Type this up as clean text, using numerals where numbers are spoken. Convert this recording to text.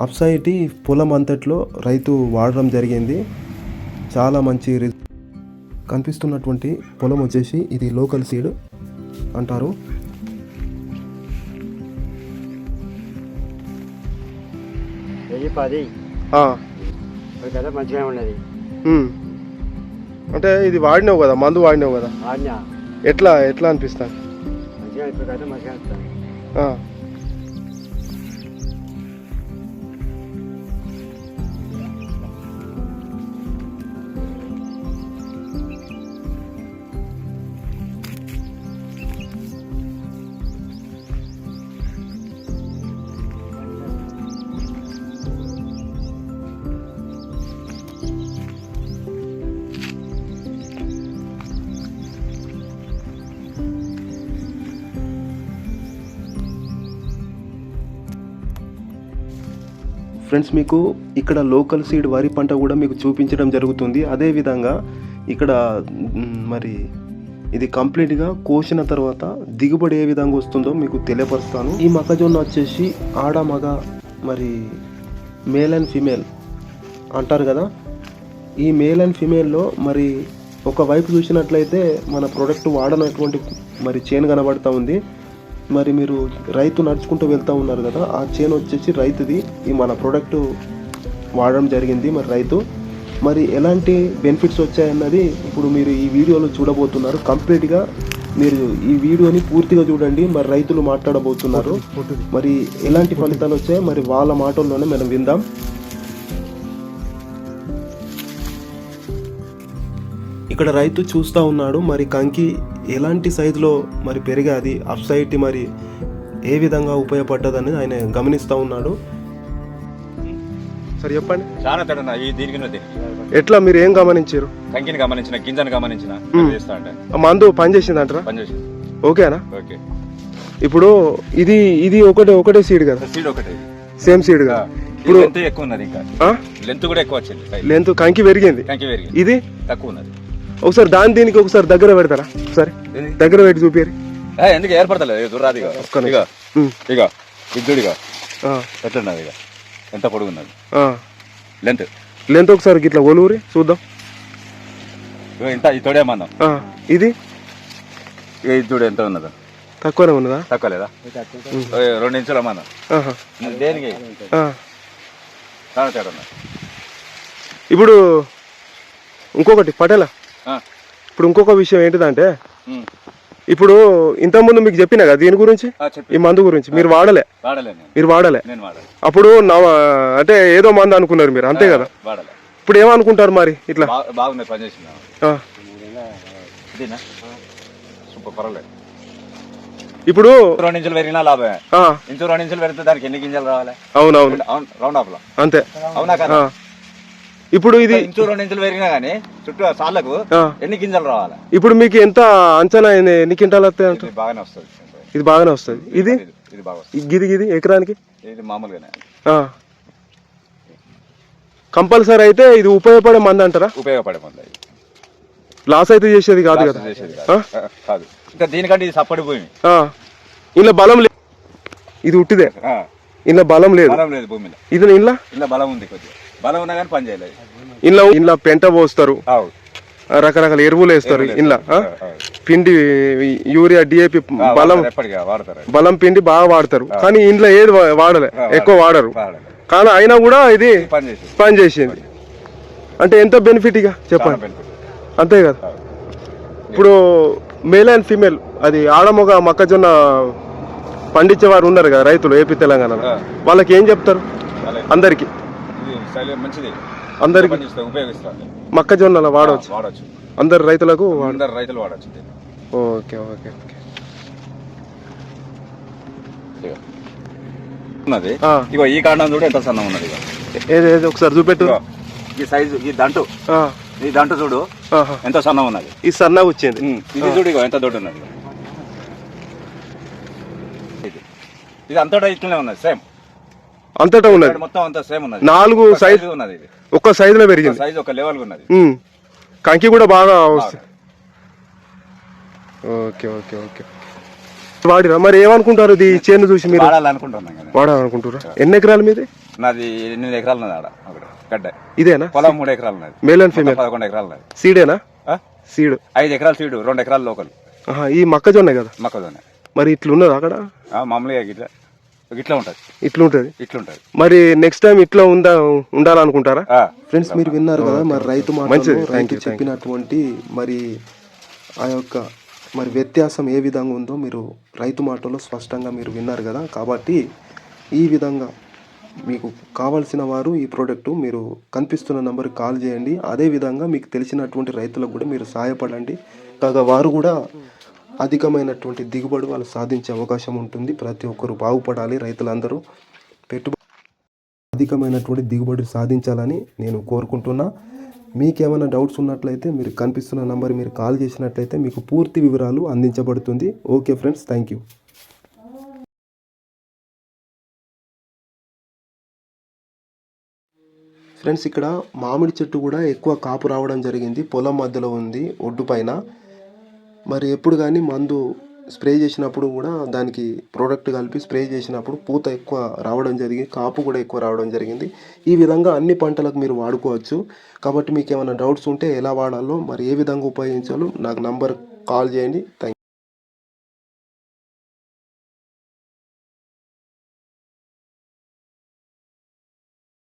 అప్సైటీ పొలం అంతట్లో రైతు వాడడం జరిగింది. చాలా మంచి కనిపిస్తున్నటువంటి పొలం వచ్చేసి ఇది లోకల్ సీడ్ అంటారు. మంచిగా ఉన్నది. అంటే ఇది వాడినావు కదా, మందు వాడినావు కదా, ఎట్లా ఎట్లా అనిపిస్తాను? ఫ్రెండ్స్, మీకు ఇక్కడ లోకల్ సీడ్ వరి పంట కూడా మీకు చూపించడం జరుగుతుంది. అదేవిధంగా ఇక్కడ మరి ఇది కంప్లీట్గా కోసిన తర్వాత దిగుబడి ఏ విధంగా వస్తుందో మీకు తెలియపరుస్తాను. ఈ మొక్కజొన్న వచ్చేసి ఆడ మగ మరి మేల్ అండ్ ఫీమేల్ అంటారు కదా. ఈ మేల్ అండ్ ఫీమేల్లో మరి ఒకవైపు చూసినట్లయితే మన ప్రోడక్ట్ వాడనటువంటి మరి చేను కనబడుతూ ఉంది. మరి మీరు రైతు నడుచుకుంటూ వెళ్తూ ఉన్నారు కదా, ఆ చేను వచ్చేసి రైతుది. ఈ మన ప్రోడక్ట్ వాడడం జరిగింది. మరి రైతు మరి ఎలాంటి బెనిఫిట్స్ వచ్చాయన్నది ఇప్పుడు మీరు ఈ వీడియోలో చూడబోతున్నారు. కంప్లీట్గా మీరు ఈ వీడియోని పూర్తిగా చూడండి. మరి రైతులు మాట్లాడబోతున్నారు. మరి ఎలాంటి ఫలితాలు వచ్చాయో మరి వాళ్ళ మాటల్లోనే మనం విందాం. ఇక్కడ రైతు చూస్తూ ఉన్నాడు మరి కంకి ఎలాంటి సైజులో మరి పెరిగాది, అప్సైటీ మరి ఏ విధంగా ఉపయోగపడ్డదని ఆయన గమనిస్తూ ఉన్నాడు. సరే చెప్పండి. చాలా తేడా దీనికి ఎట్లా మీరు ఏం గమనించారు? కంకిని గమనించిన, గింజను గమనించిన, మందు పనిచేసింది అంటారా? పనిచేసింది. ఓకేనా? ఓకే. ఇప్పుడు ఇది ఇది ఒకటే సీడ్ కదా? సీడ్ ఒకటే, సేమ్ సీడ్ కదా. ఇప్పుడు లెంత్ ఎక్కువ ఉన్నది, ఇంకా లెంత్ కూడా ఎక్కువ వచ్చింది. లెంత్ కంకి పెరిగింది. ఇది తక్కువ ఉన్నది. ఒకసారి దీనికి ఒకసారి దగ్గర పెడతారా? ఒకసారి దగ్గర పెట్టి చూపారు. ఎందుకు ఏర్పడతలేదు? దురాది ఇక విద్యుడిగా ఎట్లున్నది, ఇక ఎంత పొడుగున్నది లెంత్ ఒకసారి ఇట్లా ఒలూరి చూద్దాం. ఇంత ఈ తోడే మందం. ఇది చూడు ఎంత ఉన్నదా? తక్కువనే ఉన్నదా? తక్కువ లేదా? 2 ఇంచుల మందం. దేనికి చాలా తేడా ఉన్నది. ఇప్పుడు ఇంకొకటి పటేలా, ఇప్పుడు ఇంకొక విషయం ఏంటిదంటే, ఇప్పుడు ఇంతకుముందు మీకు చెప్పినా కదా దీని గురించి, ఈ మందు గురించి. మీరు వాడలే. అప్పుడు అంటే ఏదో మందు అనుకున్నారు మీరు, అంతే కదా? ఇప్పుడు ఏమనుకుంటారు మరి? ఇట్లా బాగుంది, పనిచేసింది. ఇప్పుడు 2 ఇంచులు పెరిగినా లాభమే. 2 ఇంచులు పెరిగితే దానికి ఎన్ని గింజలు రావాలి? అవునవును, రౌండ్ ఆఫ్ లో అంతే. అవునా కదా? ఇప్పుడు ఇది 2 ఇంచులు పెరిగినా గానీ చుట్టూ సార్లకు ఎన్ని గింజలు రావాలి? ఇప్పుడు మీకు ఎంత అంచనా, ఎన్ని క్వింటాలు వస్తాయి? అంటే బాగానే వస్తుంది. ఇది బాగానే వస్తుంది. ఇది గిది ఎకరానికి ఇది మామూలుగానే కంపల్సరీ అయితే ఇది ఉపయోగపడే మంది అంటారా? ఉపయోగపడే మంది. లాస్ అయితే చేసేది కాదు కదా? కాదు. ఇంకా దీనికంటే ఇది సప్పడి భూమి. ఇలా బలం లేదు, ఇది ఉట్టిదే. ఇలా బలం లేదు భూమిలో. ఇది ఇలా బలం ఉంది, కొద్దిగా బలం ఉన్నా కానీ పని చేయలేదు. ఇలా పెంట పోస్తారు, రకరకాల ఎరువులు వేస్తారు. ఇలా పిండి యూరియా, డిఏపి, బలం పిండి బాగా వాడతారు. కానీ ఇంట్లో ఏది వాడలే, ఎక్కువ వాడరు. కానీ అయినా కూడా ఇది పని చేసింది. అంటే ఎంత బెనిఫిట్ ఇక చెప్పండి, అంతే కదా? ఇప్పుడు మేల్ అండ్ ఫీమేల్, అది ఆడమొగ మొక్కజొన్న పండించేవారు ఉన్నారు కదా రైతులు ఏపీ తెలంగాణలో, వాళ్ళకి ఏం చెప్తారు? అందరికి మొక్కజొన్నల వాడవచ్చు, అందరు రైతులకు వాడవచ్చు. Okay okay okay. ఇగో ఈ కాండం చూడు ఎంత సన్నం ఉన్నది. ఏది ఒకసారి చూపెట్టు. ఈ సైజు, ఈ దంటు చూడు ఎంత సన్నం ఉన్నది. ఈ సన్నగా వచ్చింది. ఇది చూడు ఇగో ఎంత దొడ్డు ఉన్నది. ఇది అంతటా ఇట్లనే ఉన్నది, సేమ్ అంతటా ఉన్నది, మొత్తం అంతా సేమ్ ఉన్నది. 4 సైజు ఉన్నది. ఒక సైజు లో పెరిగింది, సైజు ఒక లెవెల్ ఉన్నది. కంకి కూడా బాగా వస్తుంది. Okay okay okay. వాడిరా మరి ఏమనుకుంటారు ఇది చేను చూసి మీరు వాడాలనుకుంటున్నాం కదా. వాడాలనుకుంటారా? ఎన్ని ఎకరాలు మీది? నాది 8 ఎకరాలు ఉన్నది ఆడ ఒకటి గడ్డ. ఇదేనా పొలం 3 ఎకరాలు ఉన్నది. Male and female? 11 ఎకరాలు ఉన్నది. సీడేనా? సీడ్ 5 ఎకరాలు సీడు, 2 ఎకరాలు లోకల్. ఈ మొక్కజొన్న కదా? మొక్కజొన్న. మరి ఇట్లున్నది అక్కడ మామూలుగా ఇట్లా ఉంటుంది. ఇట్లుంటది. మరి నెక్స్ట్ టైం ఇట్లా ఉండాలనుకుంటారా? ఫ్రెండ్స్ మీరు విన్నారు కదా మరి రైతు రైతు చెప్పినటువంటి మరి ఆ యొక్క మరి వ్యత్యాసం ఏ విధంగా ఉందో మీరు రైతు మాటలో స్పష్టంగా మీరు విన్నారు కదా. కాబట్టి ఈ విధంగా మీకు కావాల్సిన వారు ఈ ప్రోడక్ట్ మీరు కనిపిస్తున్న నెంబర్కి కాల్ చేయండి. అదేవిధంగా మీకు తెలిసినటువంటి రైతులకు కూడా మీరు సహాయపడండి. కాగా వారు కూడా అధికమైనటువంటి దిగుబడి వాళ్ళు సాధించే అవకాశం ఉంటుంది. ప్రతి ఒక్కరు బాగుపడాలి, రైతులందరూ అధికమైనటువంటి దిగుబడి సాధించాలని నేను కోరుకుంటున్నా. మీకేమైనా డౌట్స్ ఉన్నట్లయితే మీరు కనిపిస్తున్న నంబర్ మీరు కాల్ చేసినట్లయితే మీకు పూర్తి వివరాలు అందించబడుతుంది. Okay friends, thank you. Friends ఇక్కడ మామిడి చెట్టు కూడా ఎక్కువ కాపు రావడం జరిగింది. పొలం మధ్యలో ఉంది, ఒడ్డు పైన. మరి ఎప్పుడు కానీ మందు స్ప్రే చేసినప్పుడు కూడా దానికి ప్రోడక్ట్ కలిపి స్ప్రే చేసినప్పుడు పూత ఎక్కువ రావడం జరిగింది, కాపు కూడా ఎక్కువ రావడం జరిగింది. ఈ విధంగా అన్ని పంటలకు మీరు వాడుకోవచ్చు. కాబట్టి మీకు ఏమైనా డౌట్స్ ఉంటే ఎలా వాడాలో మరి ఏ విధంగా ఉపయోగించాలో నాకు నంబర్ కాల్ చేయండి. Thank you.